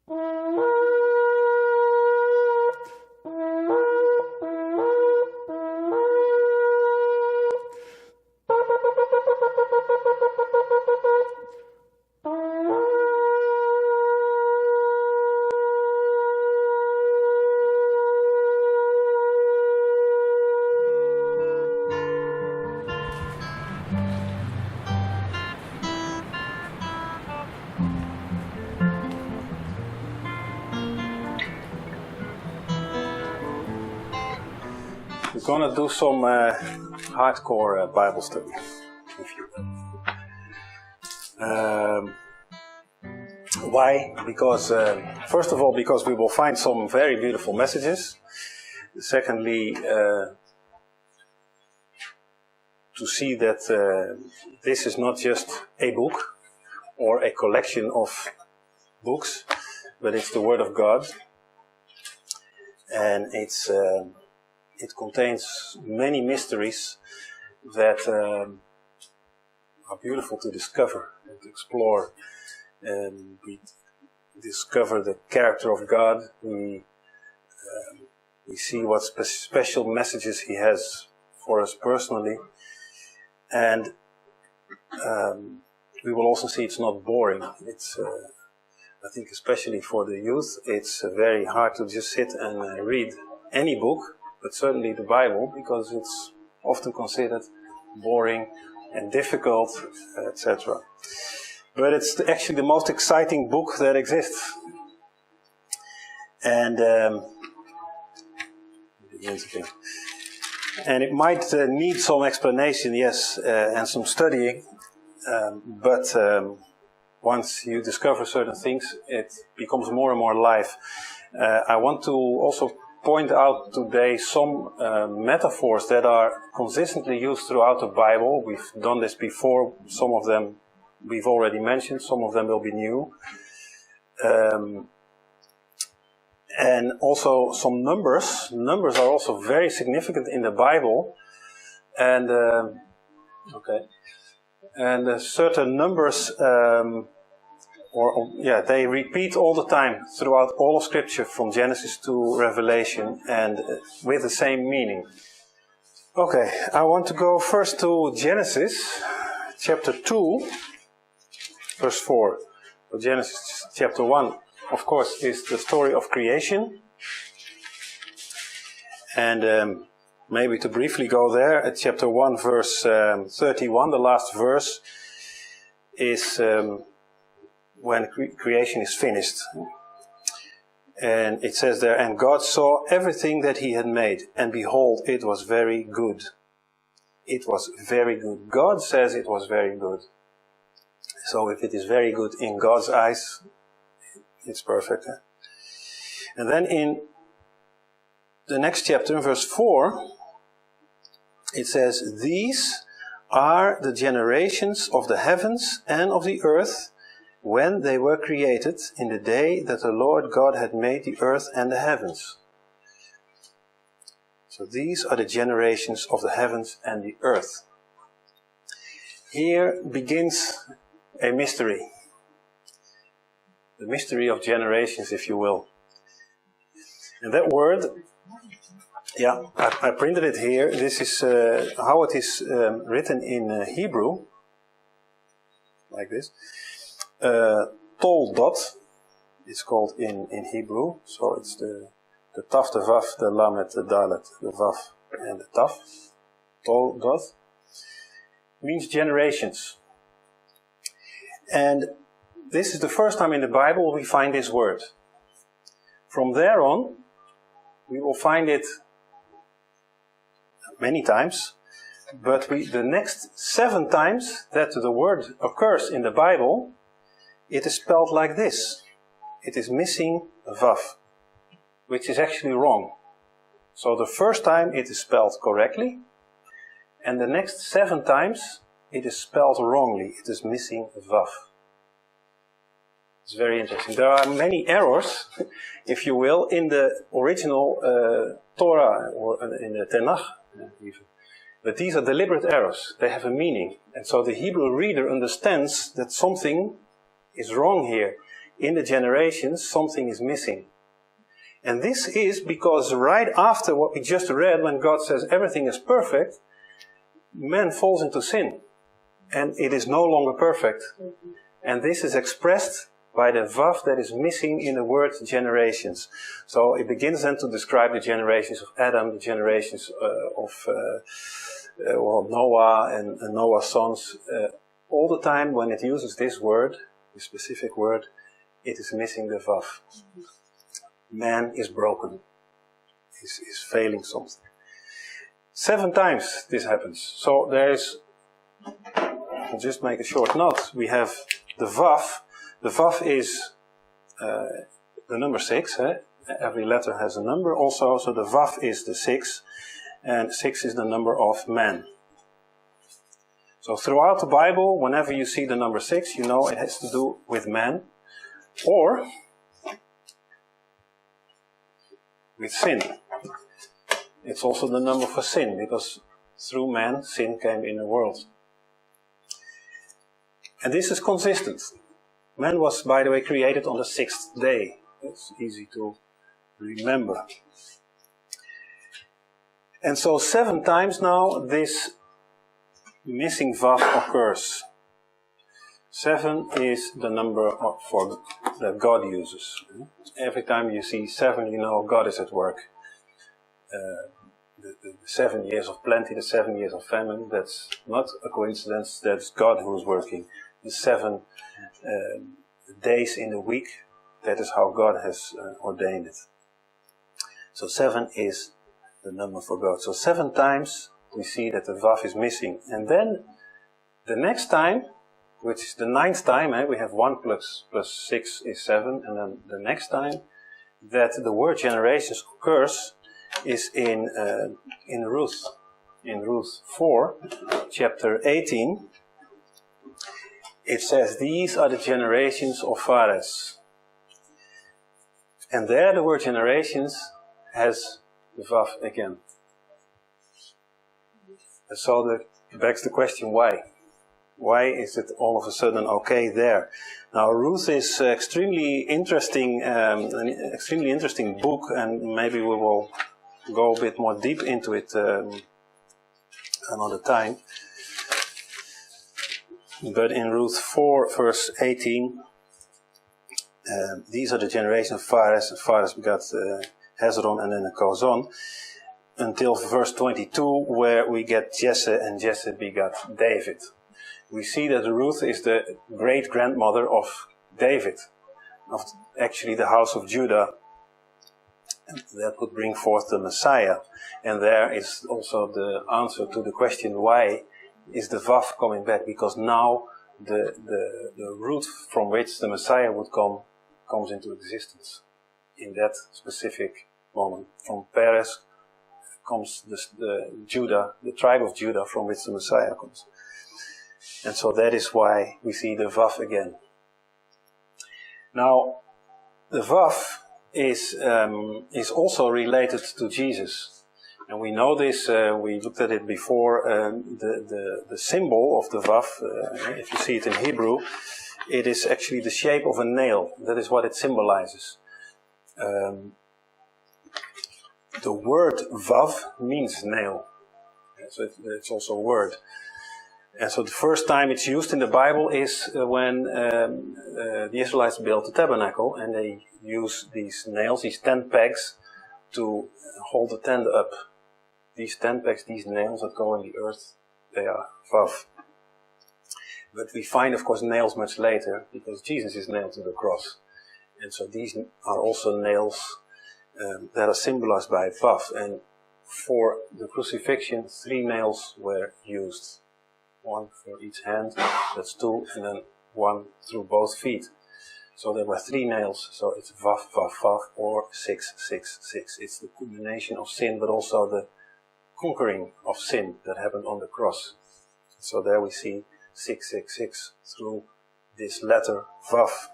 We're going to do some hardcore Bible study with you. Why? Because, first of all, because we will find some very beautiful messages. Secondly, to see that this is not just a book or a collection of books, but it's the Word of God. And it contains many mysteries that are beautiful to discover and to explore. And we discover the character of God. We see what special messages He has for us personally. And we will also see it's not boring. It's, I think especially for the youth, it's very hard to just sit and read any book, but certainly the Bible, because it's often considered boring and difficult, etc. But it's actually the most exciting book that exists. And it might need some explanation, yes, and some studying, but once you discover certain things, it becomes more and more alive. I want to also point out today some metaphors that are consistently used throughout the Bible. We've done this before. Some of them we've already mentioned. Some of them will be new. And also some numbers. Numbers are also very significant in the Bible. And certain numbers they repeat all the time throughout all of Scripture, from Genesis to Revelation, and with the same meaning. Okay, I want to go first to Genesis, chapter 2, verse 4. So Genesis chapter 1, of course, is the story of creation. And maybe to briefly go there, at chapter 1, verse 31, the last verse, is when creation is finished. And it says there, "And God saw everything that He had made, and behold, it was very good." It was very good. God says it was very good. So if it is very good in God's eyes, it's perfect. Eh? And then in the next chapter, in verse 4, it says, "These are the generations of the heavens and of the earth, when they were created, in the day that the Lord God had made the earth and the heavens." So these are the generations of the heavens and the earth. Here begins a mystery. The mystery of generations, if you will. And that word, I printed it here. This is how it is written in Hebrew. Like this. Toldot, it's called in Hebrew, so it's the Tav, the Vav, the Lamet, the Dalet, the Vav, and the Tav. Toldot means generations. And this is the first time in the Bible we find this word. From there on, we will find it many times, but the next 7 times that the word occurs in the Bible, it is spelled like this. It is missing a Vav, which is actually wrong. So the first time it is spelled correctly, and the next 7 times it is spelled wrongly. It is missing a Vav. It's very interesting. There are many errors, if you will, in the original Torah, or in the Tanakh even. But these are deliberate errors. They have a meaning. And so the Hebrew reader understands that something is wrong here. in the generations, something is missing. And this is because right after what we just read, when God says everything is perfect, man falls into sin. And it is no longer perfect. And this is expressed by the vav that is missing in the word generations. So it begins then to describe the generations of Adam, the generations of Noah and Noah's sons. All the time when it uses this word, this specific word, it is missing the vav. Man is broken. Is failing something. 7 times this happens. So there is, I'll just make a short note. We have the vav. The vav is the number 6. Every letter has a number also. So the vav is the 6. And 6 is the number of man. So throughout the Bible, whenever you see the number 6, you know it has to do with man. Or with sin. It's also the number for sin, because through man, sin came in the world. And this is consistent. Man was, by the way, created on the 6th day. It's easy to remember. And so 7 times now this missing vav occurs. 7 is the number that God uses. Every time you see 7, you know God is at work. The 7 years of plenty, the 7 years of famine, that's not a coincidence, that's God who's working. The 7 days in the week, that is how God has ordained it. So 7 is the number for God. So 7 times we see that the vav is missing. And then the next time, which is the 9th time, we have 1 plus 6 is 7, and then the next time that the word generations occurs is in Ruth. In Ruth 4, chapter 18, it says, "These are the generations of Phares." And there the word generations has the vav again. And so that begs the question, why? Why is it all of a sudden okay there? Now, Ruth is extremely interesting, an extremely interesting book, and maybe we will go a bit more deep into it another time. But in Ruth 4, verse 18, these are the generations of Phares, and Phares begot Hezron, and then it goes on until verse 22, where we get Jesse, and Jesse begot David. We see that Ruth is the great-grandmother of David, of actually the house of Judah, that would bring forth the Messiah. And there is also the answer to the question, why is the vav coming back? Because now the root from which the Messiah would come comes into existence in that specific moment. From Perez comes the Judah, the tribe of Judah, from which the Messiah comes. And so that is why we see the vav again. Now, the vav is also related to Jesus. And we know this, we looked at it before, the symbol of the vav, if you see it in Hebrew, it is actually the shape of a nail. That is what it symbolizes. The word vav means nail. So it's also a word. And so the first time it's used in the Bible is when the Israelites built the tabernacle, and they use these nails, these tent pegs, to hold the tent up. These tent pegs, these nails that go in the earth, they are vav. But we find, of course, nails much later, because Jesus is nailed to the cross. And so these are also nails that are symbolized by vav. And for the crucifixion, 3 nails were used. 1 for each hand, that's 2, and then 1 through both feet. So there were 3 nails, so it's vav, vav, vav, or 6, 6, 6. It's the culmination of sin, but also the conquering of sin that happened on the cross. So there we see 666 through this letter vav.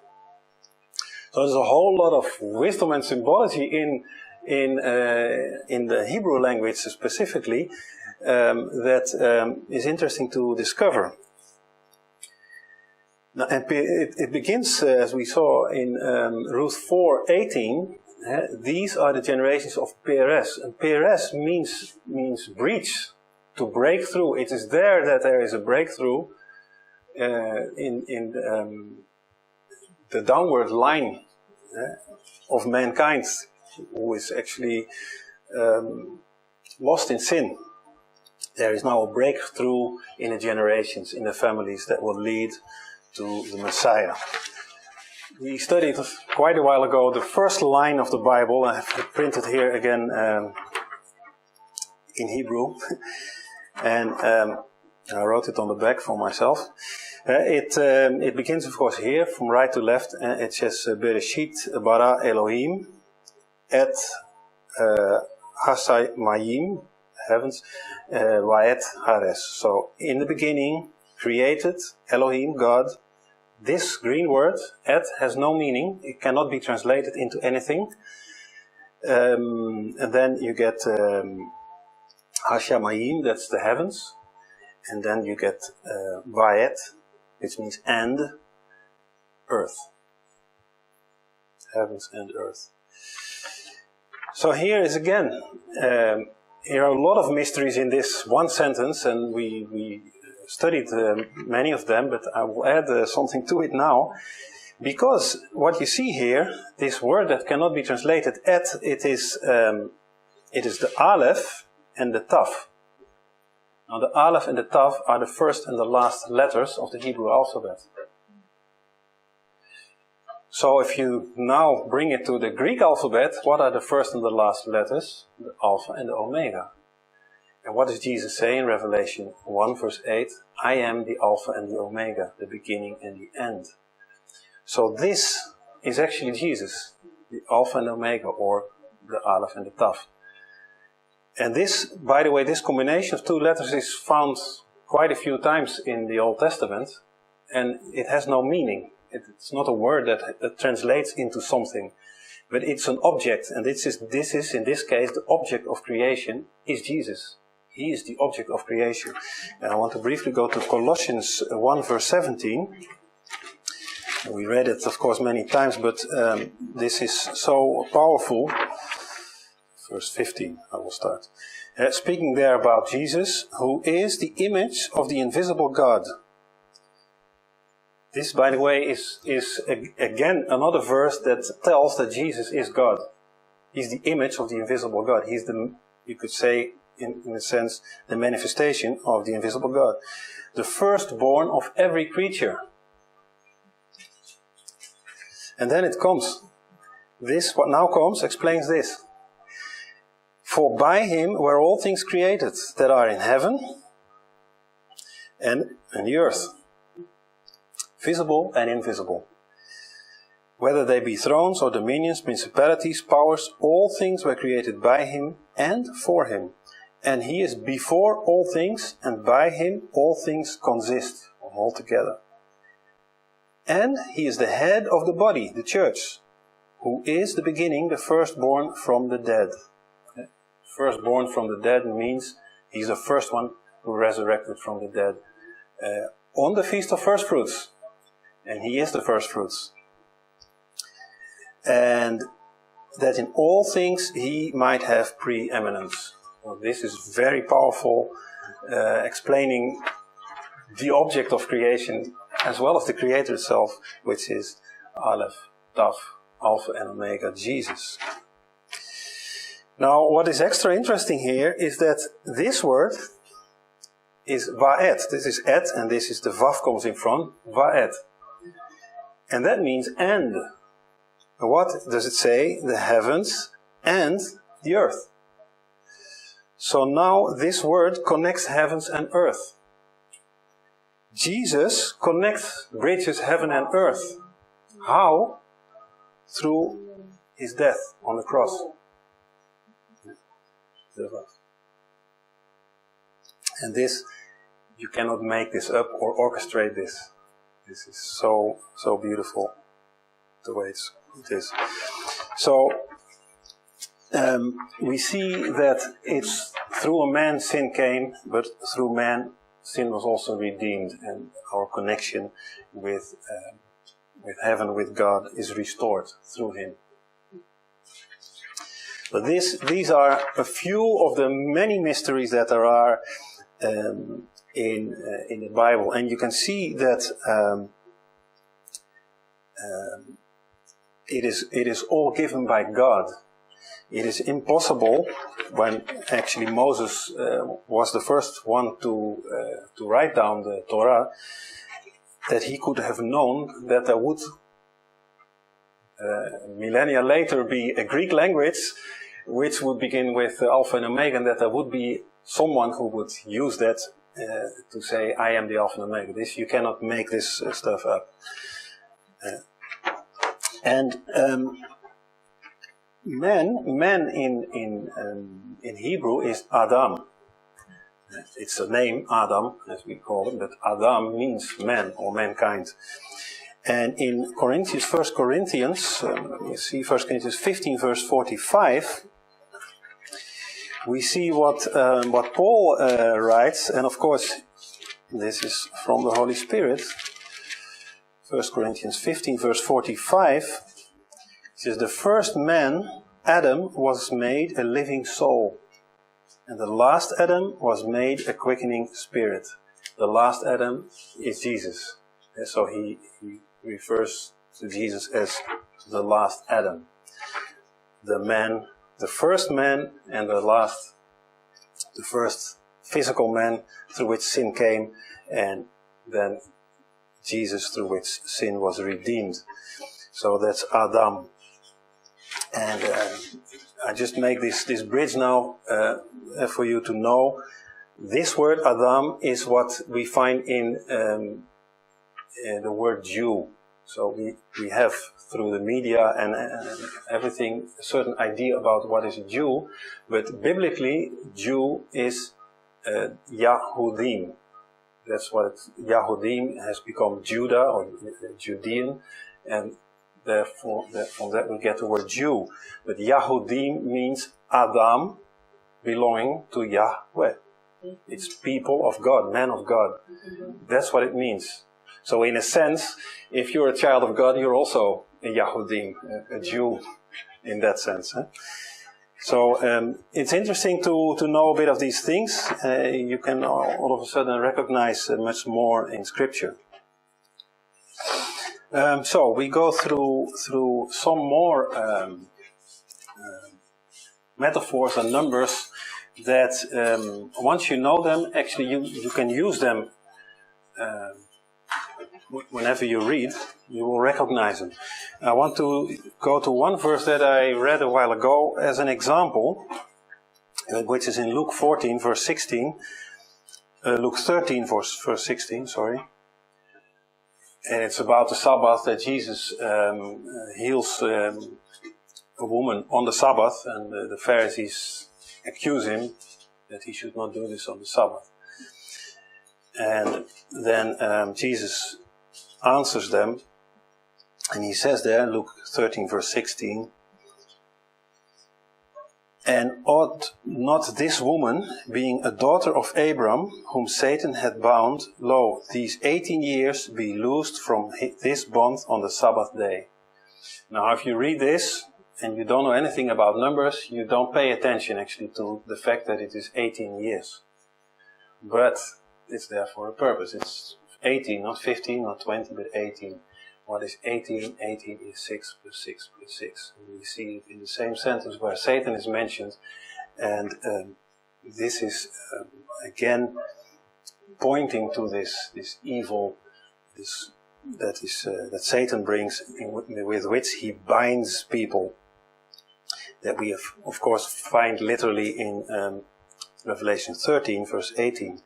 So there's a whole lot of wisdom and symbology in the Hebrew language specifically, that is interesting to discover. It begins, as we saw in Ruth 4:18. These are the generations of Perez. And Perez means breach, to break through. It is there that there is a breakthrough in the downward line of mankind, who is actually lost in sin. There is now a breakthrough in the generations, in the families, that will lead to the Messiah. We studied quite a while ago the first line of the Bible. I have printed here again in Hebrew. And I wrote it on the back for myself. It begins, of course, here from right to left. It says, Bereshit bara Elohim et Hashamayim, heavens, Vaet Hares. So, in the beginning, created Elohim, God. This green word, et, has no meaning. It cannot be translated into anything. And then you get Hashamayim, that's the heavens. And then you get Vaet, which means and earth. Heavens and earth. So here is again, there are a lot of mysteries in this one sentence, and we studied many of them, but I will add something to it now. Because what you see here, this word that cannot be translated et, it is the Aleph and the Tav. Now the Aleph and the Tav are the first and the last letters of the Hebrew alphabet. So if you now bring it to the Greek alphabet, what are the first and the last letters? The Alpha and the Omega. And what does Jesus say in Revelation 1 verse 8? I am the Alpha and the Omega, the beginning and the end. So this is actually Jesus, the Alpha and Omega, or the Aleph and the Tav. And this, by the way, this combination of two letters is found quite a few times in the Old Testament, and it has no meaning. It's not a word that translates into something, but it's an object, and this is in this case the object of creation is Jesus. He is the object of creation. And I want to briefly go to Colossians 1 verse 17. We read it, of course, many times, but this is so powerful. Verse 15, I will start. Speaking there about Jesus, who is the image of the invisible God. This, by the way, is again another verse that tells that Jesus is God. He's the image of the invisible God. He's the, you could say, in a sense, the manifestation of the invisible God. The firstborn of every creature. And then it comes. This, what now comes, explains this. For by him were all things created that are in heaven and in the earth, visible and invisible. Whether they be thrones or dominions, principalities, powers, all things were created by him and for him. And he is before all things, and by him all things consist altogether. And he is the head of the body, the church, who is the beginning, the firstborn from the dead. Firstborn from the dead means he's the first one who resurrected from the dead on the Feast of First Fruits. And he is the first fruits. And that in all things he might have preeminence. Well, this is very powerful, explaining the object of creation as well as the Creator itself, which is Aleph, Tav, Alpha and Omega, Jesus. Now, what is extra interesting here is that this word is Vaet. This is et, and this is the Vav comes in front, Vaet. And that means and. What does it say? The heavens and the earth. So now this word connects heavens and earth. Jesus bridges heaven and earth. How? Through his death on the cross. And this, you cannot make this up or orchestrate this. This is so beautiful, the way it is. So, we see that it's through a man sin came, but through man sin was also redeemed, and our connection with heaven, with God, is restored through him. But these are a few of the many mysteries that there are in the Bible, and you can see that it is all given by God. It is impossible, when actually Moses was the first one to write down the Torah, that he could have known that there would millennia later be a Greek language which would begin with Alpha and Omega, and that there would be someone who would use that to say, I am the Alpha and Omega. You cannot make this stuff up. Man in Hebrew is Adam. It's a name, Adam, as we call it, but Adam means man or mankind. And in Corinthians, 1 Corinthians, you see 1 Corinthians 15 verse 45, we see what Paul writes, and of course this is from the Holy Spirit. 1 Corinthians 15 verse 45, it says, the first man, Adam, was made a living soul, and the last Adam was made a quickening spirit. The last Adam is Jesus. And so he refers to Jesus as the last Adam. The first man and the first physical man through which sin came, and then Jesus through which sin was redeemed. So that's Adam. And I just make this bridge now for you to know. This word Adam is what we find in the word Jew. So we have through the media and everything a certain idea about what is a Jew, but biblically Jew is Yahudim. That's what Yahudim has become Judah or Judean, and therefore from that we get the word Jew. But Yahudim means Adam, belonging to Yahweh. It's people of God, men of God. That's what it means. So in a sense, if you're a child of God, you're also a Yahudim, a Jew in that sense. So it's interesting to know a bit of these things. You can all of a sudden recognize much more in Scripture. So we go through some more metaphors and numbers that once you know them, actually you can use them whenever you read, you will recognize them. I want to go to one verse that I read a while ago as an example, which is in Luke 14 verse 16. Luke 13 verse 16, sorry. And it's about the Sabbath, that Jesus heals a woman on the Sabbath, and the Pharisees accuse him that he should not do this on the Sabbath. And then Jesus answers them, and he says there, Luke 13 verse 16, and ought not this woman, being a daughter of Abram, whom Satan had bound, lo, these 18 years be loosed from this bond on the Sabbath day. Now if you read this and you don't know anything about numbers, you don't pay attention actually to the fact that it is 18 years. But it's there for a purpose. It's 18, not 15, not 20, but 18. What is 18? 18 is 6 plus 6 plus 6. And we see it in the same sentence where Satan is mentioned. And this is, again, pointing to this evil that Satan brings, with which he binds people. That we, of course, find literally in Revelation 13, verse 18.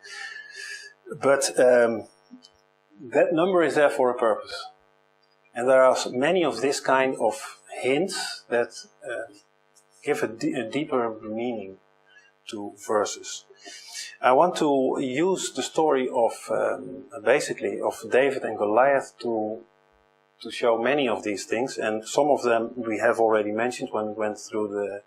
But that number is there for a purpose. And there are many of this kind of hints that give a deeper meaning to verses. I want to use the story of basically of David and Goliath to show many of these things, and some of them we have already mentioned when we went through the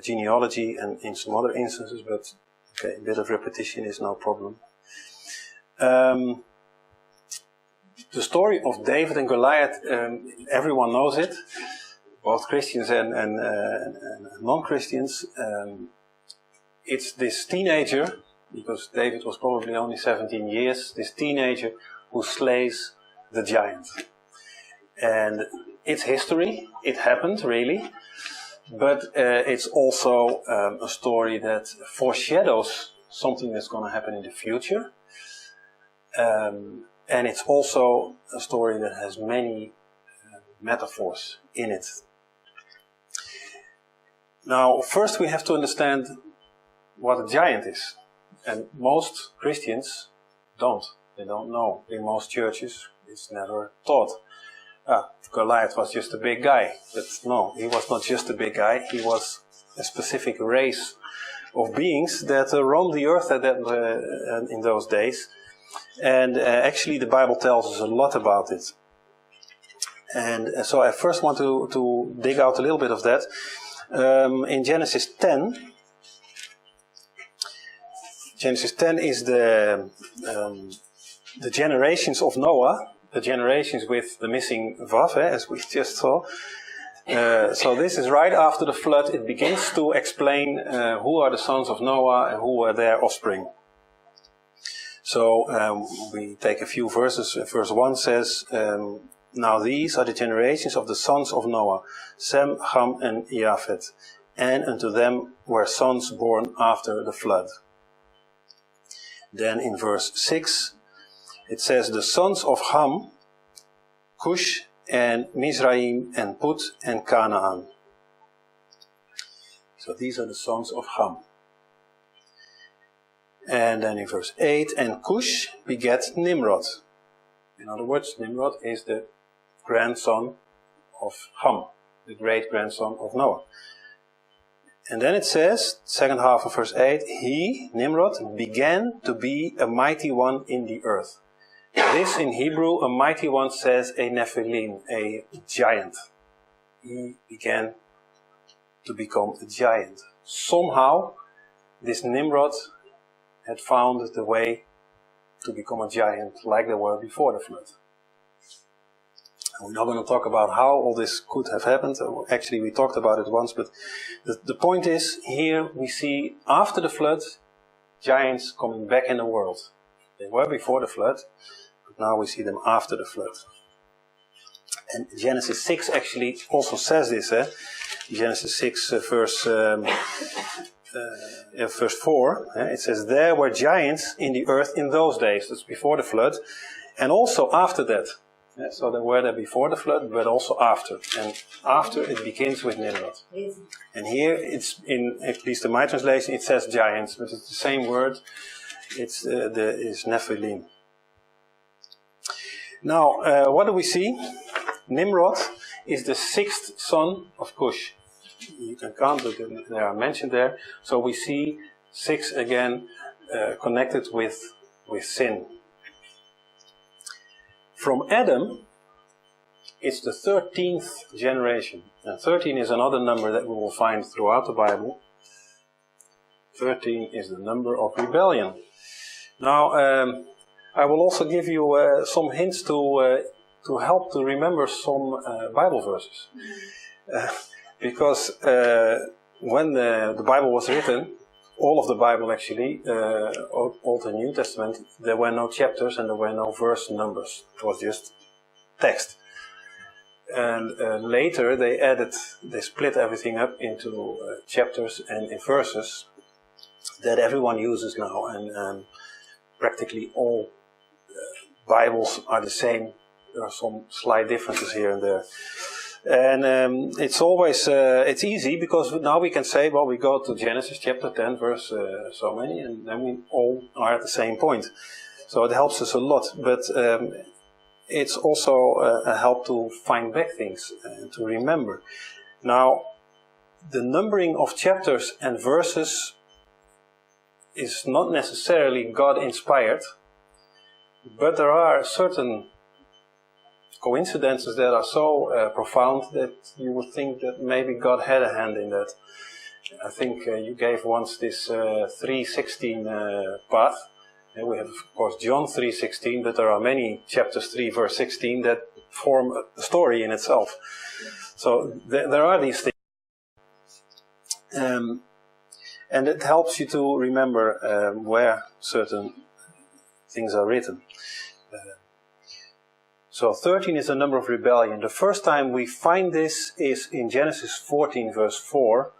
genealogy and in some other instances, but okay, a bit of repetition is no problem. The story of David and Goliath, everyone knows it, both Christians and non-Christians. It's this teenager, because David was probably only 17 years, this teenager who slays the giant. And it's history, it happened really, but it's also a story that foreshadows something that's going to happen in the future. And it's also a story that has many metaphors in it. Now, first we have to understand what a giant is. And most Christians don't. They don't know. In most churches, it's never taught. Goliath was just a big guy. But no, he was not just a big guy. He was a specific race of beings that roamed the earth in those days. And actually the Bible tells us a lot about it. And so I first want to dig out a little bit of that. In Genesis 10... Genesis 10 is the generations of Noah, the generations with the missing Vav, as we just saw. So this is right after the flood. It begins to explain who are the sons of Noah and who are their offspring. So we take a few verses. Verse 1 says, now these are the generations of the sons of Noah, Sem, Ham and Japheth, and unto them were sons born after the flood. Then in verse 6, it says, the sons of Ham, Cush and Mizraim and Put and Canaan. So these are the sons of Ham. And then in verse 8, and Cush begat Nimrod. In other words, Nimrod is the grandson of Ham, the great-grandson of Noah. And then it says, second half of verse 8, he, Nimrod, began to be a mighty one in the earth. This in Hebrew, a mighty one says a Nephilim, a giant. He began to become a giant. Somehow, this Nimrod had found the way to become a giant like they were before the flood. We're not going to talk about how all this could have happened. Actually, we talked about it once, but the point is, here we see after the flood, giants coming back in the world. They were before the flood, but now we see them after the flood. And Genesis 6 actually also says this. Genesis 6 verse 4, it says, there were giants in the earth in those days. That's before the flood, and also after that. So they were there before the flood, but also after. And after it begins with Nimrod. And here, it's in, at least in my translation, it says giants, but it's the same word. It's Nephilim. Now, what do we see? Nimrod is the sixth son of Cush. You can count it, they are mentioned there. So we see 6 again connected with sin. From Adam, it's the 13th generation. And 13 is another number that we will find throughout the Bible. 13 is the number of rebellion. Now, I will also give you some hints to help to remember some Bible verses. Because when the Bible was written, all of the Bible actually, Old and New Testament, there were no chapters and there were no verse numbers. It was just text. And later they split everything up into chapters and in verses that everyone uses now. And practically all Bibles are the same. There are some slight differences here and there. And it's always, it's easy because now we can say, well, we go to Genesis chapter 10 verse so many, and then we all are at the same point. So it helps us a lot, but it's also a help to find back things and to remember. Now, the numbering of chapters and verses is not necessarily God-inspired, but there are certain coincidences that are so profound that you would think that maybe God had a hand in that. I think you gave once this 3:16 path, And we have, of course, John 3:16, but there are many chapters 3 verse 16 that form a story in itself. So there are these things. And it helps you to remember where certain things are written. So 13 is the number of rebellion. The first time we find this is in Genesis 14 verse 4,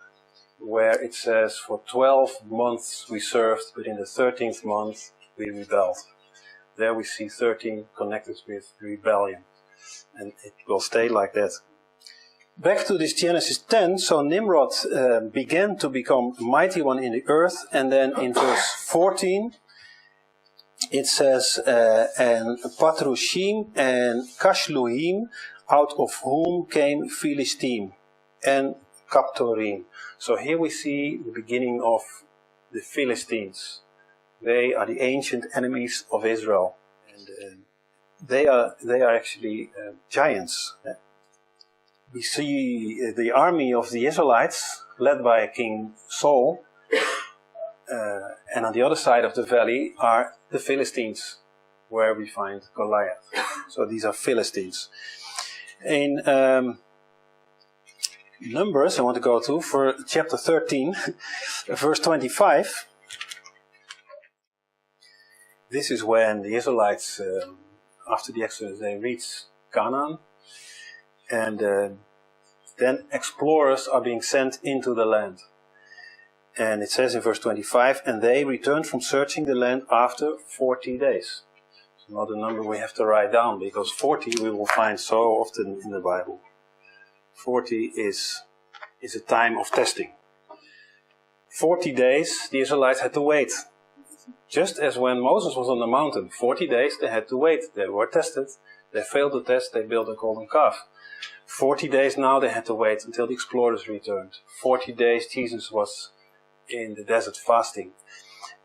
where it says, for 12 months we served, but in the 13th month we rebelled. There we see 13 connected with rebellion. And it will stay like that. Back to this Genesis 10, so Nimrod began to become a mighty one in the earth, and then in verse 14 it says, and Patrushim and Kashluhim, out of whom came Philistine and Kaptorim. So here we see the beginning of the Philistines. They are the ancient enemies of Israel, and they are actually giants. We see the army of the Israelites led by King Saul, and on the other side of the valley are the Philistines, where we find Goliath. So these are Philistines. In Numbers, I want to go to, for chapter 13, verse 25. This is when the Israelites, after the Exodus, they reach Canaan. And then explorers are being sent into the land. And it says in verse 25, and they returned from searching the land after 40 days. It's not a number we have to write down, because 40 we will find so often in the Bible. 40 is a time of testing. 40 days the Israelites had to wait. Just as when Moses was on the mountain, 40 days they had to wait. They were tested. They failed the test, they built a golden calf. 40 days now they had to wait until the explorers returned. 40 days Jesus was in the desert fasting.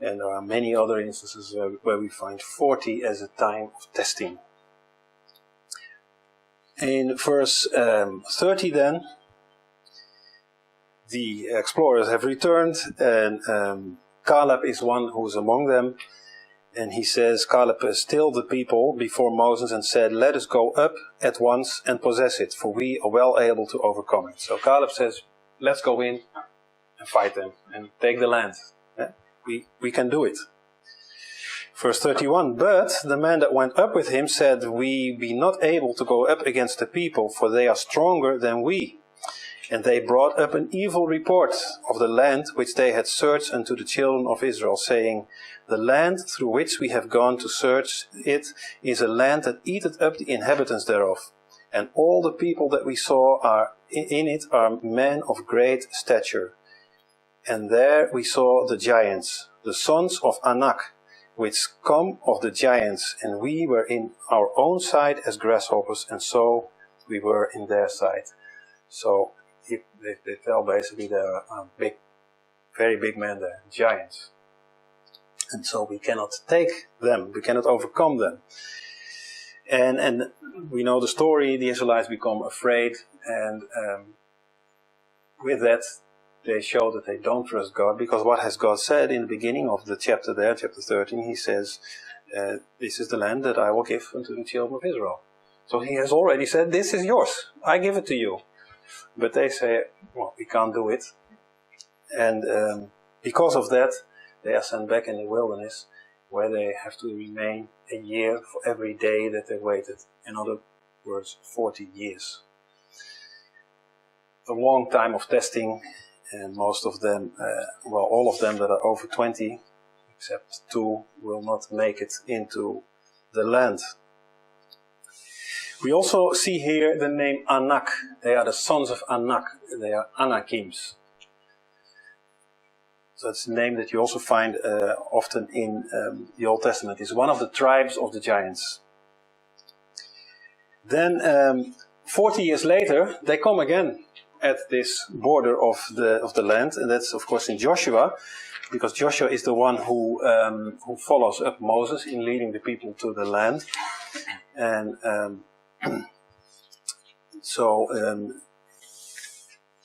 And there are many other instances where we find 40 as a time of testing. In verse 30 then, the explorers have returned, and Caleb is one who is among them. And he says, Caleb stilled the people before Moses and said, let us go up at once and possess it, for we are well able to overcome it. So Caleb says, let's go in and fight them and take the land. Yeah? We can do it. Verse 31, but the man that went up with him said, we be not able to go up against the people, for they are stronger than we. And they brought up an evil report of the land which they had searched unto the children of Israel, saying, the land through which we have gone to search it is a land that eateth up the inhabitants thereof. And all the people that we saw are in it are men of great stature. And there we saw the giants, the sons of Anak, which come of the giants, and we were in our own sight as grasshoppers, and so we were in their sight. So they tell basically there are big, very big men there, giants. And so we cannot take them, we cannot overcome them. And we know the story, the Israelites become afraid, and with that they show that they don't trust God, because what has God said in the beginning of the chapter there, chapter 13, he says, this is the land that I will give unto the children of Israel. So he has already said, this is yours, I give it to you. But they say, well, we can't do it. And because of that, they are sent back in the wilderness, where they have to remain a year for every day that they waited. In other words, 40 years. A long time of testing, and most of them, all of them that are over 20, except 2, will not make it into the land. We also see here the name Anak. They are the sons of Anak. They are Anakims. So it's a name that you also find often in the Old Testament. It's one of the tribes of the giants. Then 40 years later, they come again at this border of the land, and that's of course in Joshua, because Joshua is the one who follows up Moses in leading the people to the land. And so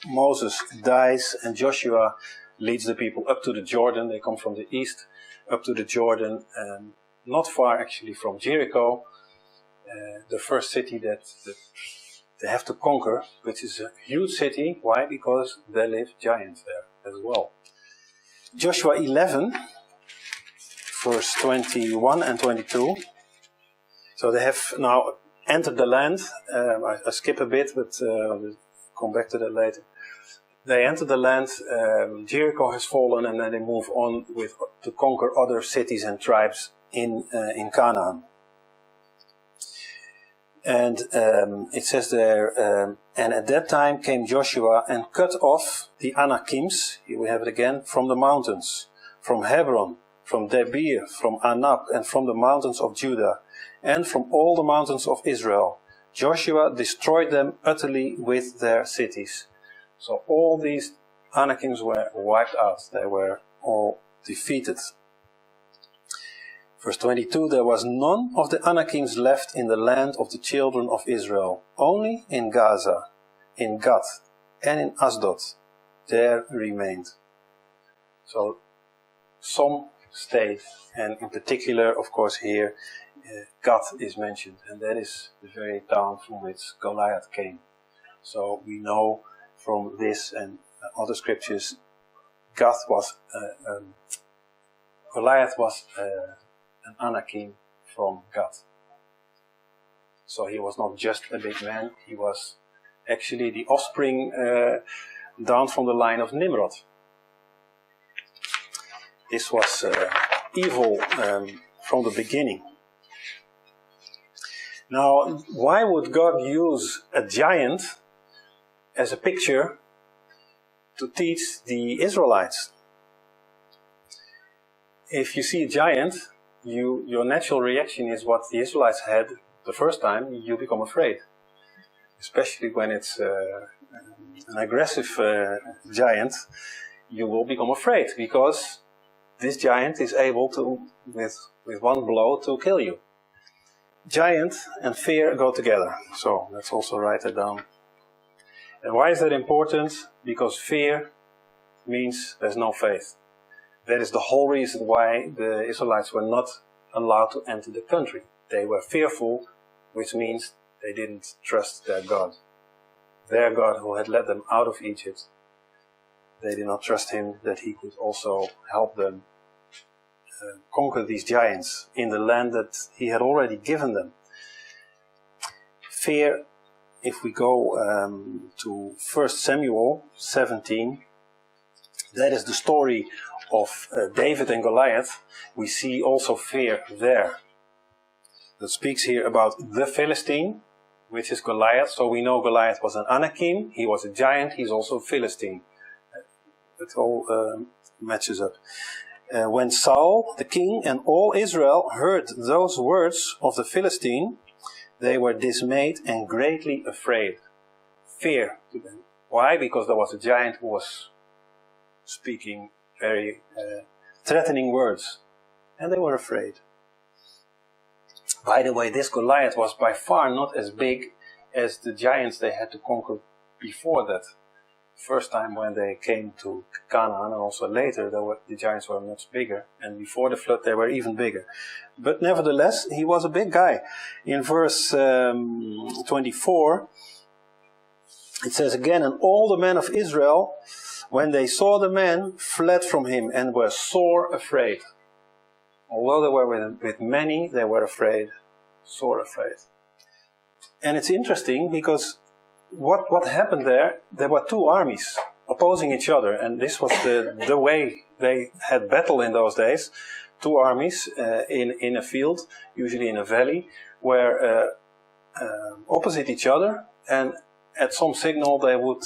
Moses dies, and Joshua leads the people up to the Jordan. They come from the east up to the Jordan, not far actually from Jericho, the first city that they have to conquer, which is a huge city. Why? Because there live giants there as well. Joshua 11, verse 21 and 22. So they have now entered the land. I skip a bit, but I'll come back to that later. They enter the land, Jericho has fallen, and then they move on to conquer other cities and tribes in Canaan. And it says there, and at that time came Joshua and cut off the Anakims, here we have it again, from the mountains, from Hebron, from Debir, from Anab, and from the mountains of Judah, and from all the mountains of Israel. Joshua destroyed them utterly with their cities. So all these Anakims were wiped out. They were all defeated. Verse 22, there was none of the Anakims left in the land of the children of Israel, only in Gaza, in Gath, and in Asdod. There remained. So some stayed, and in particular, of course, here Gath is mentioned, and that is the very town from which Goliath came. So we know from this and other scriptures, Goliath was an Anakim from Gath. So he was not just a big man, he was actually the offspring down from the line of Nimrod. This was evil from the beginning. Now, why would God use a giant as a picture to teach the Israelites? If you see a giant, your natural reaction is what the Israelites had the first time. You become afraid, especially when it's an aggressive giant. You will become afraid because this giant is able to, with one blow, to kill you. Giant and fear go together. So let's also write it down. And why is that important? Because fear means there's no faith. That is the whole reason why the Israelites were not allowed to enter the country. They were fearful, which means they didn't trust their God. Their God who had led them out of Egypt. They did not trust him that he could also help them conquer these giants in the land that he had already given them. Fear, if we go to 1 Samuel 17, that is the story of David and Goliath. We see also fear there. That speaks here about the Philistine, which is Goliath. So we know Goliath was an Anakim, he was a giant, he's also a Philistine. It all matches up. When Saul, the king, and all Israel heard those words of the Philistine, they were dismayed and greatly afraid. Fear to them. Why? Because there was a giant who was speaking very threatening words. And they were afraid. By the way, this Goliath was by far not as big as the giants they had to conquer before that. First time when they came to Canaan, and also later, the giants were much bigger, and before the flood they were even bigger. But nevertheless, he was a big guy. In verse 24, it says again, and all the men of Israel, when they saw the man, fled from him and were sore afraid. Although they were with many, they were afraid, sore afraid. And it's interesting because what happened there were two armies opposing each other, and this was the way they had battle in those days. Two armies in a field, usually in a valley, were opposite each other, and at some signal they would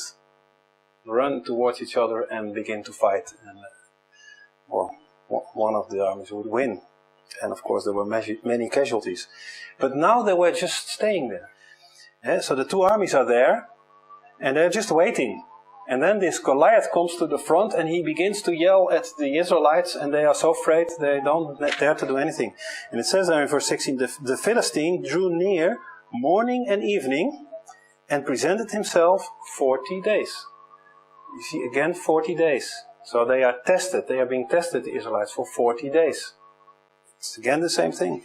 run towards each other and begin to fight. And one of the armies would win. And of course there were many casualties. But now they were just staying there. So the two armies are there, and they're just waiting. And then this Goliath comes to the front, and he begins to yell at the Israelites, and they are so afraid they don't dare to do anything. And it says there in verse 16, the Philistine drew near morning and evening, and presented himself 40 days. You see again 40 days. So they are tested. They are being tested, the Israelites, for 40 days. It's again the same thing.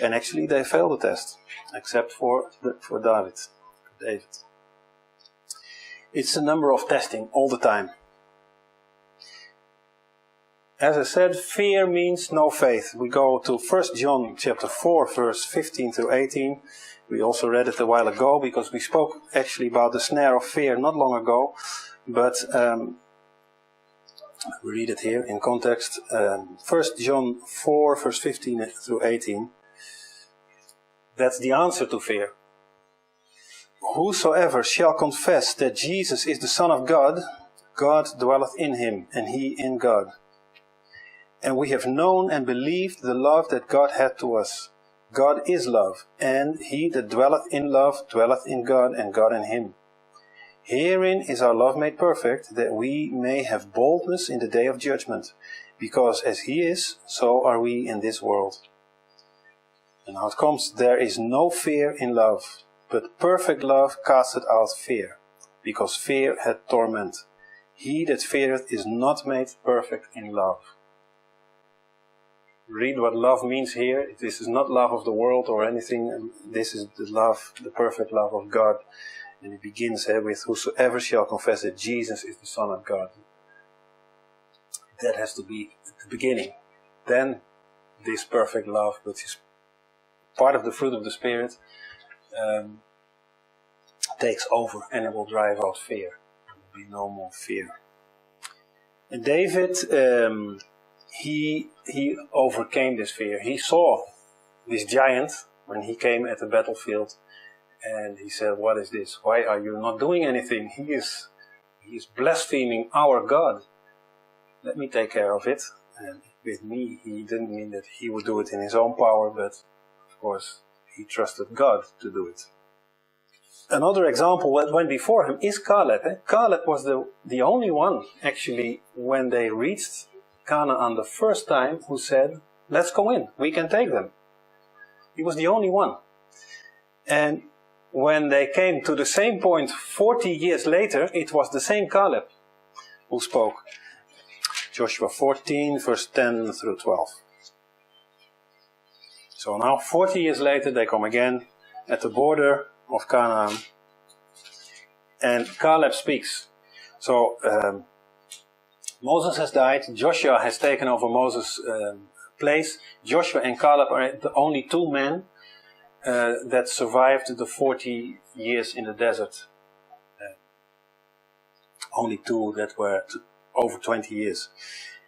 And actually they failed the test, except for David. It's a number of testing all the time. As I said, fear means no faith. We go to 1 John chapter 4, verse 15 to 18. We also read it a while ago, because we spoke actually about the snare of fear not long ago. But we read it here in context. 1 John 4, verse 15 through 18. That's the answer to fear. Whosoever shall confess that Jesus is the Son of God, God dwelleth in him, and he in God. And we have known and believed the love that God had to us. God is love, and he that dwelleth in love dwelleth in God, and God in him. Herein is our love made perfect, that we may have boldness in the day of judgment, because as he is, so are we in this world. And now it comes, there is no fear in love, but perfect love casteth out fear, because fear hath torment. He that feareth is not made perfect in love. Read what love means here. This is not love of the world or anything. This is the love, the perfect love of God. And it begins with, whosoever shall confess that Jesus is the Son of God. That has to be at the beginning. Then this perfect love, which is part of the fruit of the Spirit, takes over, and it will drive out fear. There will be no more fear. And David, he overcame this fear. He saw this giant when he came at the battlefield, and he said, what is this? Why are you not doing anything? He is blaspheming our God. Let me take care of it. And with me, he didn't mean that he would do it in his own power, but of course he trusted God to do it. Another example that went before him is Caleb. Caleb was the only one, actually, when they reached Canaan the first time, who said, let's go in, we can take them. He was the only one. And when they came to the same point 40 years later, it was the same Caleb who spoke. Joshua 14, verse 10 through 12. So now, 40 years later, they come again at the border of Canaan. And Caleb speaks. So, Moses has died. Joshua has taken over Moses' place. Joshua and Caleb are the only two men that survived the 40 years in the desert. Only two that were over 20 years.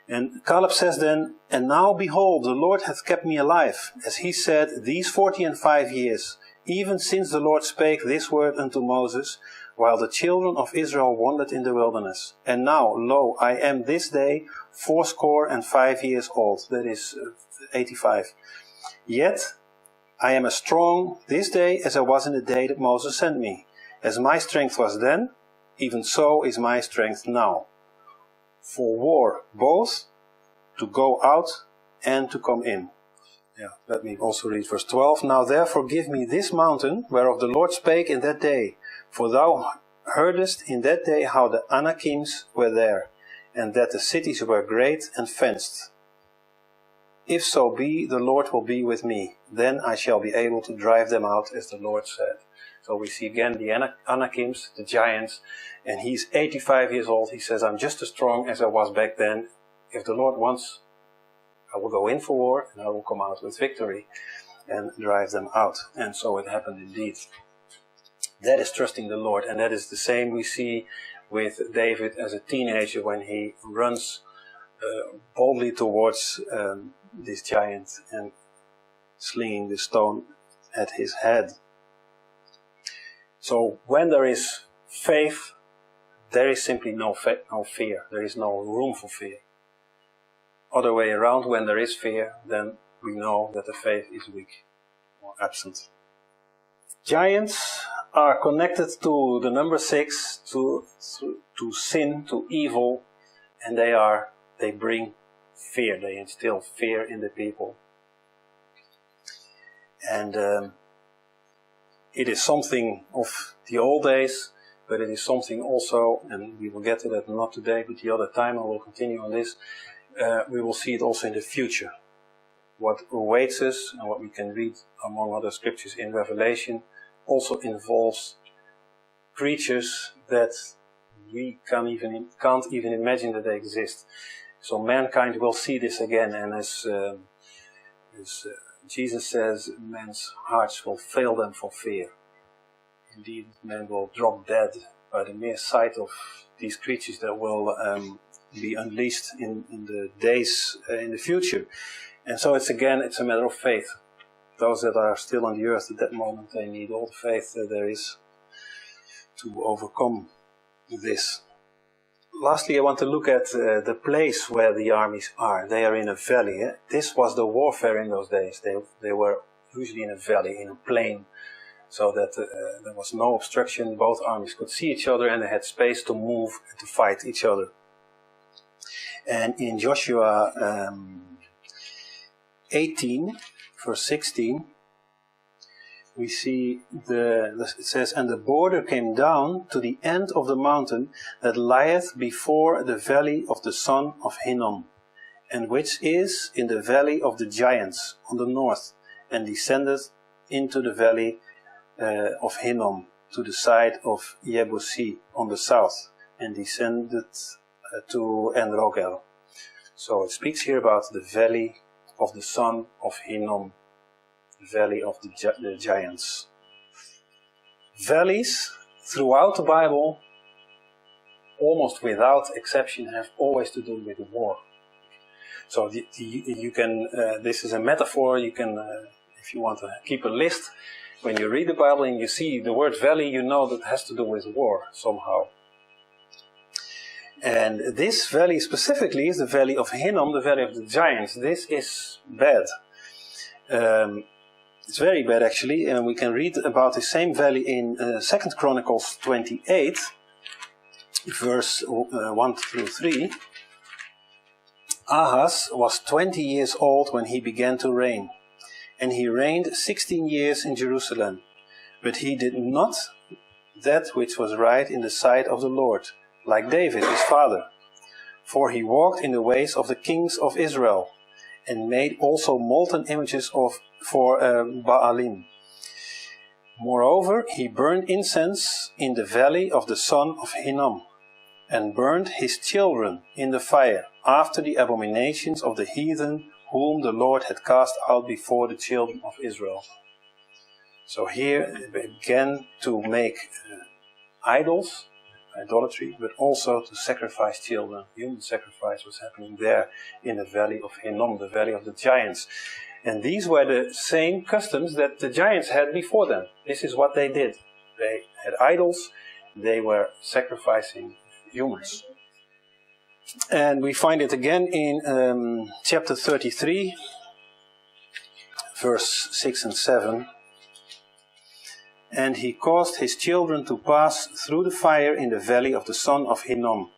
And Caleb says then, and now behold, the Lord hath kept me alive, as he said, these 40 and 5 years, even since the Lord spake this word unto Moses, while the children of Israel wandered in the wilderness. And now, lo, I am this day 85 years old. That is 85. Yet I am as strong this day as I was in the day that Moses sent me. As my strength was then, even so is my strength now. For war, both to go out and to come in. Let me also read verse 12. Now therefore give me this mountain, whereof the Lord spake in that day. For thou heardest in that day how the Anakims were there, and that the cities were great and fenced. If so be, the Lord will be with me. Then I shall be able to drive them out, as the Lord said. So we see again the Anakims, the giants, and he's 85 years old. He says, I'm just as strong as I was back then. If the Lord wants, I will go in for war, and I will come out with victory and drive them out. And so it happened indeed. That is trusting the Lord, and that is the same we see with David as a teenager when he runs boldly towards this giant and slinging the stone at his head. So when there is faith, there is simply no fear. There is no room for fear. Other way around, when there is fear, then we know that the faith is weak or absent. Giants are connected to the number 6, to sin, to evil, and they bring fear. They instill fear in the people. And it is something of the old days, but it is something also, and we will get to that not today, but the other time, I will continue on this. We will see it also in the future. What awaits us, and what we can read among other scriptures in Revelation, also involves creatures that we can't even imagine that they exist. So mankind will see this again, and as Jesus says, men's hearts will fail them for fear. Indeed, men will drop dead by the mere sight of these creatures that will be unleashed in the days in the future. And so it's a matter of faith. Those that are still on the earth at that moment, they need all the faith that there is to overcome this. Lastly, I want to look at the place where the armies are. They are in a valley. This was the warfare in those days. They were usually in a valley, in a plain, so that there was no obstruction. Both armies could see each other and they had space to move and to fight each other. And in Joshua 18, verse 16, we see it says, "And the border came down to the end of the mountain that lieth before the valley of the son of Hinnom, and which is in the valley of the giants on the north, and descended into the valley of Hinnom to the side of Jebusi on the south, and descended to En-Rogel." So it speaks here about the valley of the son of Hinnom, the valley of the giants. Valleys throughout the Bible, almost without exception, have always to do with war. So you can, this is a metaphor. You can, if you want to keep a list, when you read the Bible and you see the word valley, you know that it has to do with war somehow. And this valley specifically is the valley of Hinnom, the valley of the giants. This is bad. It's very bad actually, and we can read about the same valley in 2 Chronicles 28, verse 1 through 3. Ahaz was 20 years old when he began to reign, and he reigned 16 years in Jerusalem. But he did not that which was right in the sight of the Lord, like David his father. For he walked in the ways of the kings of Israel, and made also molten images for Baalim. Moreover, he burned incense in the valley of the son of Hinnom, and burned his children in the fire, after the abominations of the heathen whom the Lord had cast out before the children of Israel. So here they began to make idols, idolatry, but also to sacrifice children. Human sacrifice was happening there in the valley of Hinnom, the valley of the giants. And these were the same customs that the giants had before them. This is what they did. They had idols, they were sacrificing humans. And we find it again in chapter 33, verse 6 and 7. "And he caused his children to pass through the fire in the valley of the son of Hinnom.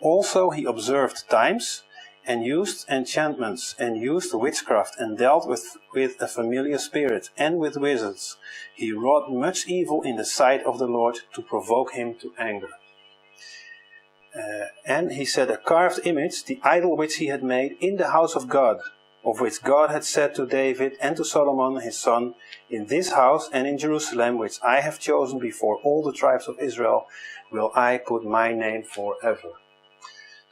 Also he observed times, and used enchantments, and used witchcraft, and dealt with a familiar spirit, and with wizards. He wrought much evil in the sight of the Lord, to provoke him to anger. And he set a carved image, the idol which he had made, in the house of God, of which God had said to David and to Solomon his son, In this house and in Jerusalem, which I have chosen before all the tribes of Israel, will I put my name forever."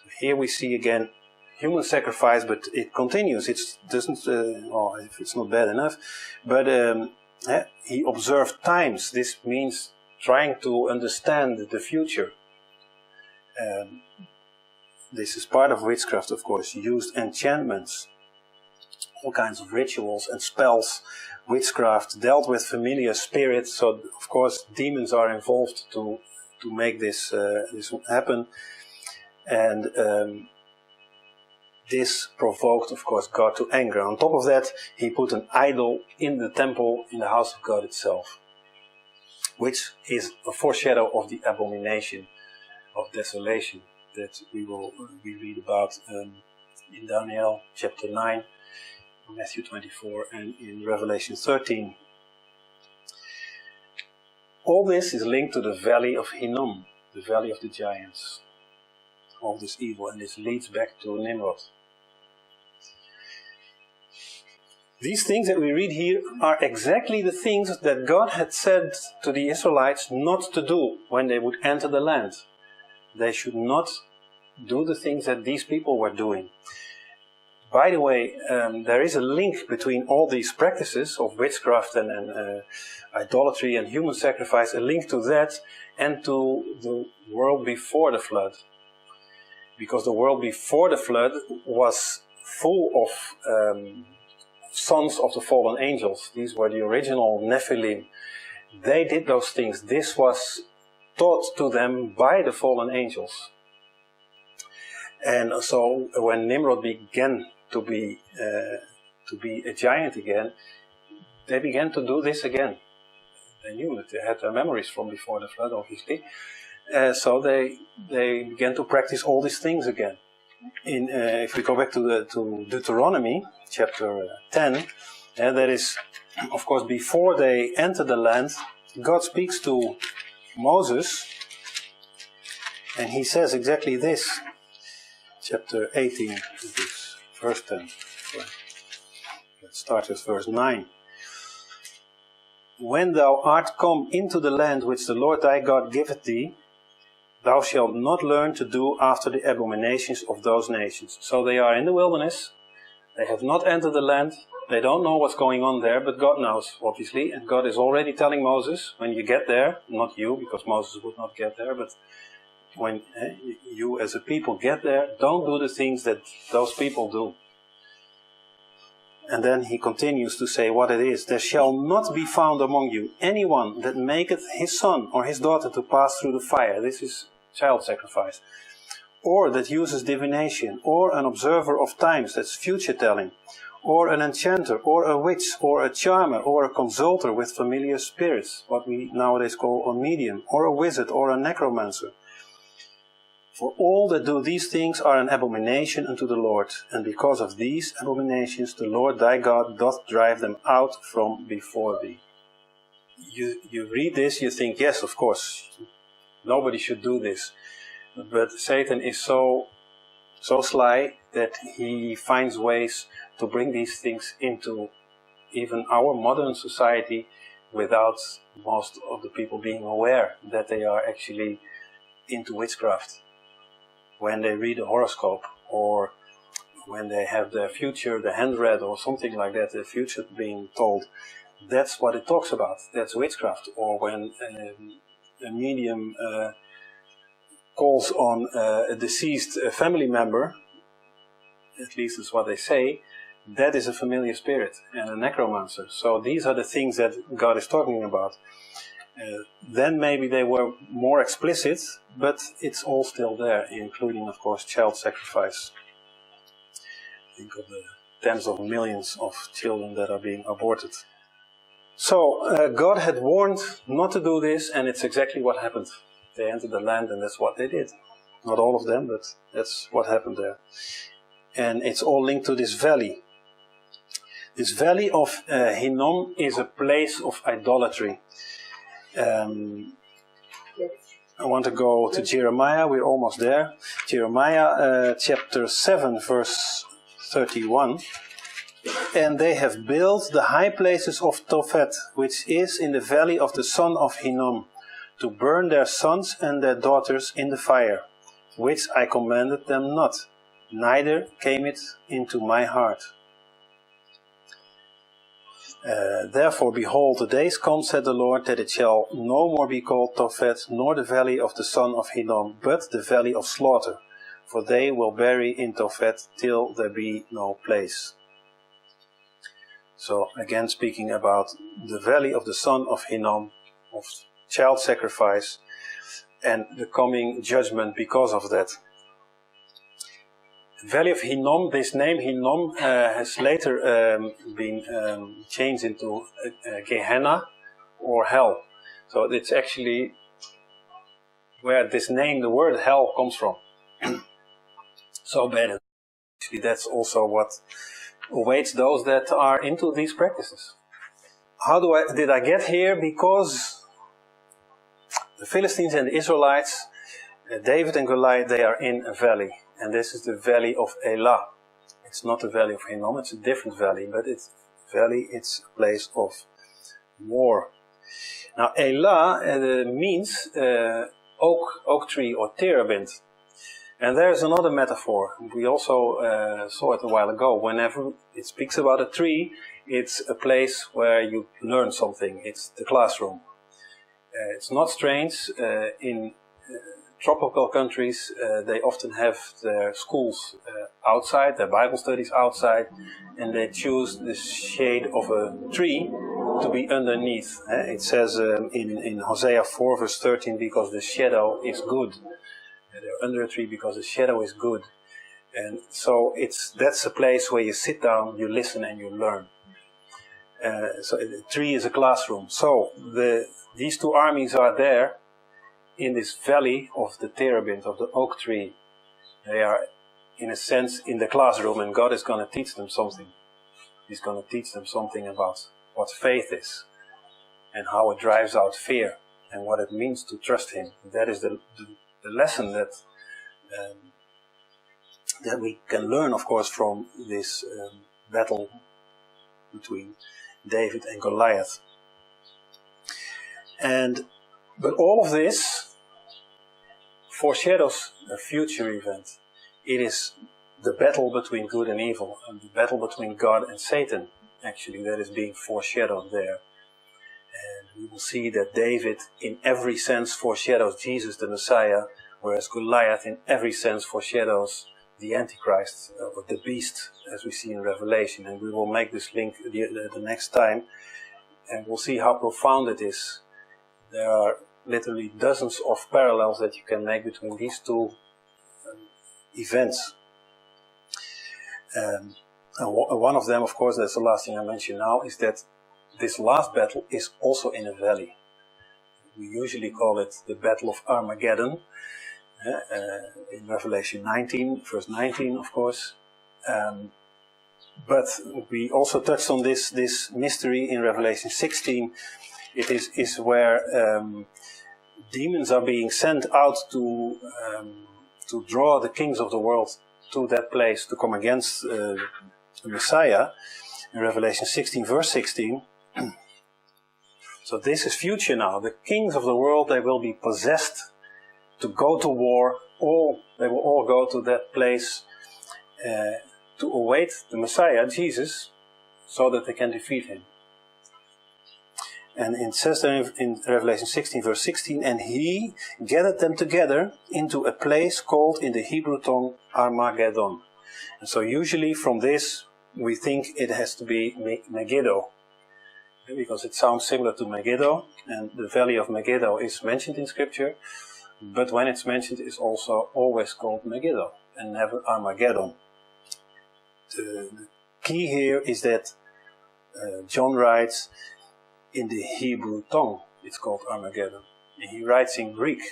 So here we see again human sacrifice, but it continues. It doesn't, if it's not bad enough, but he observed times. This means trying to understand the future. This is part of witchcraft, of course. He used enchantments, all kinds of rituals and spells. Witchcraft dealt with familiar spirits, so of course demons are involved to make this happen. And this provoked, of course, God to anger. On top of that, he put an idol in the temple, in the house of God itself, which is a foreshadow of the abomination of desolation that we read about in Daniel chapter 9, Matthew 24, and in Revelation 13. All this is linked to the valley of Hinnom, the valley of the giants. All this evil, and this leads back to Nimrod. These things that we read here are exactly the things that God had said to the Israelites not to do when they would enter the land. They should not do the things that these people were doing. By the way, there is a link between all these practices of witchcraft and idolatry and human sacrifice, a link to that and to the world before the flood. Because the world before the flood was full of sons of the fallen angels. These were the original Nephilim. They did those things. This was taught to them by the fallen angels. And so when Nimrod began to be a giant again, they began to do this again. They knew it. They had their memories from before the flood, obviously. So they began to practice all these things again. If we go back to Deuteronomy chapter 10, that is, of course, before they enter the land, God speaks to Moses, and he says exactly this. Chapter 18, verse 10. Let's start with verse 9. When thou art come into the land which the Lord thy God giveth thee, thou shalt not learn to do after the abominations of those nations. So they are in the wilderness. They have not entered the land. They don't know what's going on there, but God knows, obviously. And God is already telling Moses, when you get there, not you, because Moses would not get there, but when you as a people get there, don't do the things that those people do. And then he continues to say what it is. There shall not be found among you anyone that maketh his son or his daughter to pass through the fire. This is child sacrifice. Or that uses divination, or an observer of times, that's future telling, or an enchanter, or a witch, or a charmer, or a consulter with familiar spirits, what we nowadays call a medium, or a wizard, or a necromancer. For all that do these things are an abomination unto the Lord, and because of these abominations the Lord thy God doth drive them out from before thee. You read this, you think, yes, of course, nobody should do this. But Satan is so sly that he finds ways to bring these things into even our modern society without most of the people being aware that they are actually into witchcraft. When they read a horoscope, or when they have their future, the hand read, or something like that, the future being told, that's what it talks about. That's witchcraft. Or when a medium calls on a deceased family member, at least is what they say, that is a familiar spirit and a necromancer. So these are the things that God is talking about. Then maybe they were more explicit, but it's all still there, including, of course, child sacrifice. Think of the tens of millions of children that are being aborted. So God had warned not to do this, and it's exactly what happened. They entered the land, and that's what they did. Not all of them, but that's what happened there. And it's all linked to this valley. This valley of Hinnom is a place of idolatry. I want to go to Jeremiah. We're almost there. Jeremiah chapter 7, verse 31. And they have built the high places of Tophet, which is in the valley of the son of Hinnom, to burn their sons and their daughters in the fire, which I commanded them not, neither came it into my heart. Therefore, behold, the days come, said the Lord, that it shall no more be called Tophet, nor the valley of the son of Hinnom, but the valley of slaughter. For they will bury in Tophet till there be no place. So, again speaking about the valley of the son of Hinnom, of child sacrifice, and the coming judgment because of that. The valley of Hinnom, this name Hinnom has later been changed into Gehenna or hell. So it's actually where this name, the word hell, comes from. So bad. Actually, that's also what awaits those that are into these practices. How did I get here? Because the Philistines and the Israelites, David and Goliath, they are in a valley. And this is the valley of Elah. It's not the valley of Hinnom, it's a different valley, but it's a place of war. Now Elah means oak tree or terebinth. And there's another metaphor. We also saw it a while ago. Whenever it speaks about a tree, it's a place where you learn something. It's the classroom. It's not strange. In tropical countries, they often have their schools outside, their Bible studies outside, and they choose the shade of a tree to be underneath. It says in Hosea 4 verse 13, because the shadow is good. They're under a tree because the shadow is good. And so that's a place where you sit down, you listen and you learn. So the tree is a classroom. So these two armies are there in this valley of the terebinth, of the oak tree. They are, in a sense, in the classroom, and God is going to teach them something. He's going to teach them something about what faith is, and how it drives out fear, and what it means to trust Him. That is the lesson that we can learn, of course, from this battle between David and Goliath. But all of this foreshadows a future event. It is the battle between good and evil, and the battle between God and Satan, actually, that is being foreshadowed there. And we will see that David, in every sense, foreshadows Jesus the Messiah, whereas Goliath, in every sense, foreshadows the Antichrist, or the beast, as we see in Revelation. And we will make this link the next time, and we'll see how profound it is. There are literally dozens of parallels that you can make between these two events. And one of them, of course, that's the last thing I mention now, is that this last battle is also in a valley. We usually call it the Battle of Armageddon, in Revelation 19, verse 19, of course. But we also touched on this mystery in Revelation 16. It is where demons are being sent out to draw the kings of the world to that place to come against the Messiah. In Revelation 16, verse 16. So this is future now. The kings of the world, they will be possessed to go to war. They will all go to that place to await the Messiah, Jesus, so that they can defeat him. And it says there in Revelation 16, verse 16, and he gathered them together into a place called in the Hebrew tongue Armageddon. And so usually from this we think it has to be Megiddo, because it sounds similar to Megiddo, and the valley of Megiddo is mentioned in Scripture, but when it's mentioned it's also always called Megiddo and never Armageddon. The key here is that John writes in the Hebrew tongue, it's called Armageddon. And he writes in Greek,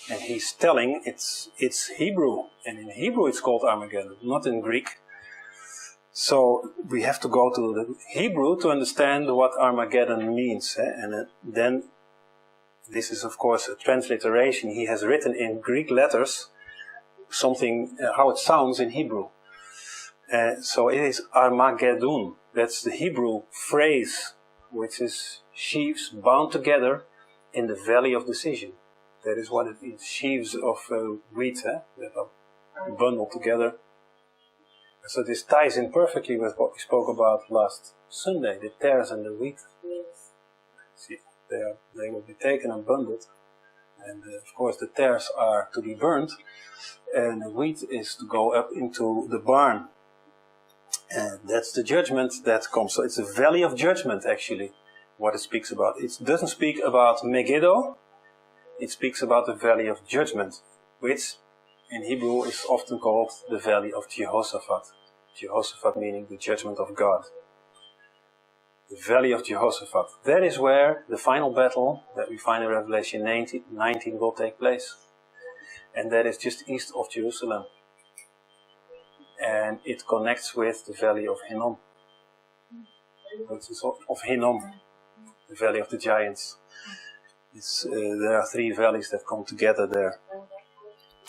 and he's telling it's Hebrew, and in Hebrew it's called Armageddon, not in Greek. So we have to go to the Hebrew to understand what Armageddon means. And then, this is of course a transliteration. He has written in Greek letters something, how it sounds in Hebrew. So it is Armageddon. That's the Hebrew phrase, which is sheaves bound together in the valley of decision. That is what it is. Sheaves of wheat that are bundled together. So this ties in perfectly with what we spoke about last Sunday, the tares and the wheat. Yes. See, they will be taken and bundled. And of course the tares are to be burnt, and the wheat is to go up into the barn. And that's the judgment that comes. So it's a valley of judgment, actually, what it speaks about. It doesn't speak about Megiddo. It speaks about the valley of judgment, which in Hebrew is often called the valley of Jehoshaphat. Jehoshaphat meaning the judgment of God. The valley of Jehoshaphat. That is where the final battle that we find in Revelation 19 will take place. And that is just east of Jerusalem. And it connects with the valley of Hinnom. It's of Hinnom, the valley of the giants. There are three valleys that come together there.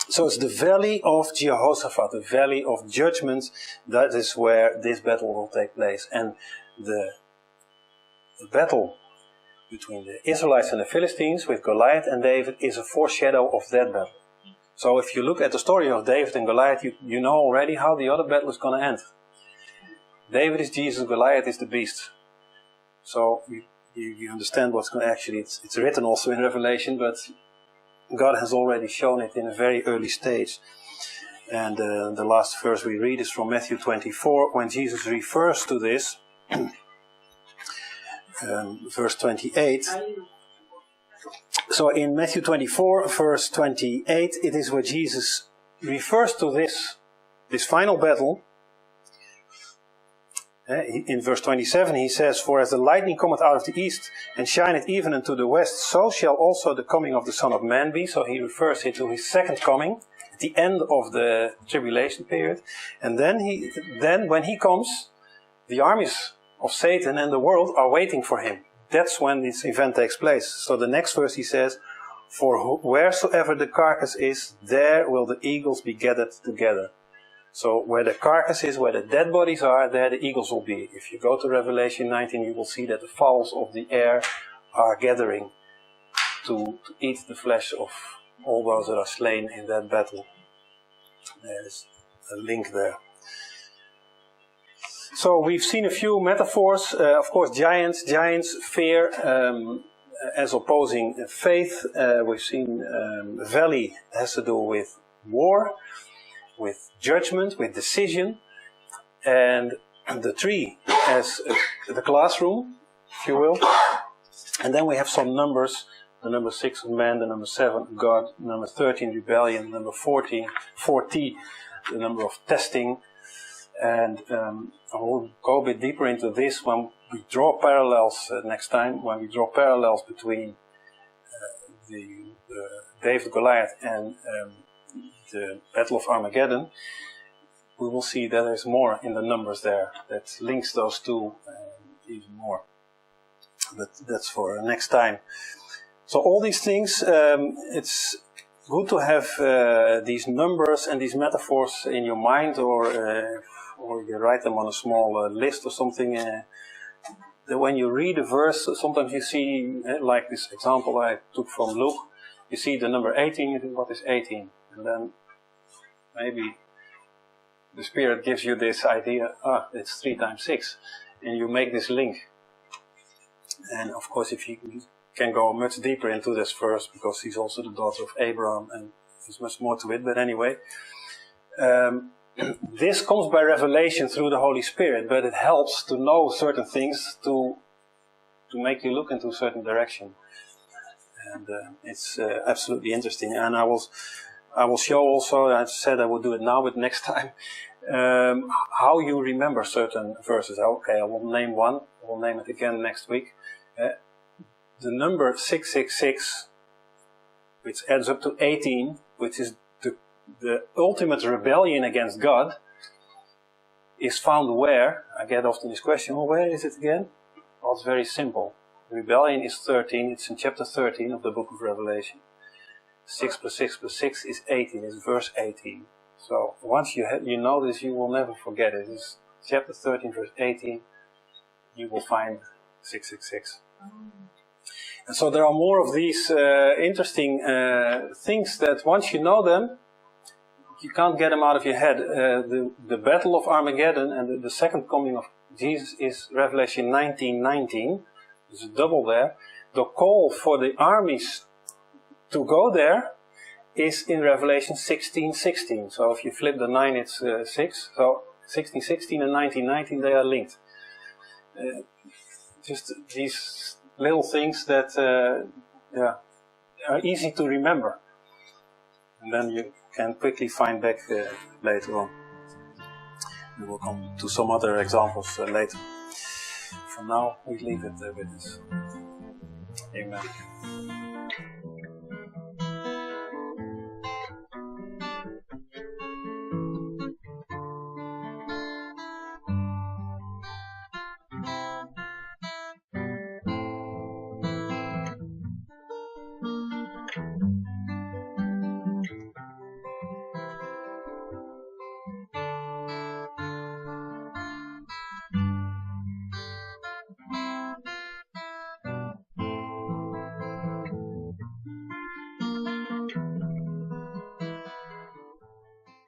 So it's the valley of Jehoshaphat, the valley of judgment. That is where this battle will take place. And the battle between the Israelites and the Philistines with Goliath and David is a foreshadow of that battle. So if you look at the story of David and Goliath, you know already how the other battle is going to end. David is Jesus, Goliath is the beast. So you understand what's going to actually, it's written also in Revelation, but God has already shown it in a very early stage. And the last verse we read is from Matthew 24, when Jesus refers to this, verse 28. So in Matthew 24, verse 28, it is where Jesus refers to this final battle. In verse 27 he says, "For as the lightning cometh out of the east, and shineth even unto the west, so shall also the coming of the Son of Man be." So he refers here to his second coming, at the end of the tribulation period. And then when he comes, the armies of Satan and the world are waiting for him. That's when this event takes place. So the next verse he says, "For wheresoever the carcass is, there will the eagles be gathered together." So where the carcass is, where the dead bodies are, there the eagles will be. If you go to Revelation 19, you will see that the fowls of the air are gathering to eat the flesh of all those that are slain in that battle. There's a link there. So we've seen a few metaphors. Of course, giants, fear, as opposing faith. We've seen valley has to do with war, with judgment, with decision, and the tree as the classroom, if you will. And then we have some numbers, the number 6 of man, the number 7 of God, number 13 rebellion, number 40, the number of testing. And I will go a bit deeper into this when we draw parallels next time, when we draw parallels between the David Goliath and the Battle of Armageddon. We will see that there's more in the numbers there that links those two even more. But that's for next time. So all these things, it's good to have these numbers and these metaphors in your mind, or you write them on a small list or something. That when you read a verse, sometimes you see, like this example I took from Luke, you see the number 18, you think, what is 18? And then maybe the Spirit gives you this idea, it's 3 times 6. And you make this link. And of course, if you can go much deeper into this verse, because he's also the daughter of Abraham, and there's much more to it. But anyway, this comes by revelation through the Holy Spirit, but it helps to know certain things to make you look into a certain direction. And it's absolutely interesting. And I will show also, I said I would do it now, but next time, how you remember certain verses. Okay, I will name one. I will name it again next week. The number 666, which adds up to 18, which is the ultimate rebellion against God, is found where? I get often this question, well, where is it again? Well, it's very simple. Rebellion is 13, it's in chapter 13 of the book of Revelation. 6 plus 6 plus 6 is 18, it's verse 18. So once you know this, you will never forget it. It's chapter 13, verse 18, you will find 666. And so there are more of these interesting things that once you know them, you can't get them out of your head. The Battle of Armageddon and the second coming of Jesus is Revelation 19:19. There's a double there. The call for the armies to go there is in Revelation 16:16. So if you flip the 9, it's 6. So 16:16 and 19:19, they are linked. Just these little things that are easy to remember. And then you can quickly find back later on. We will come to some other examples later. For now, we leave it with this. Amen.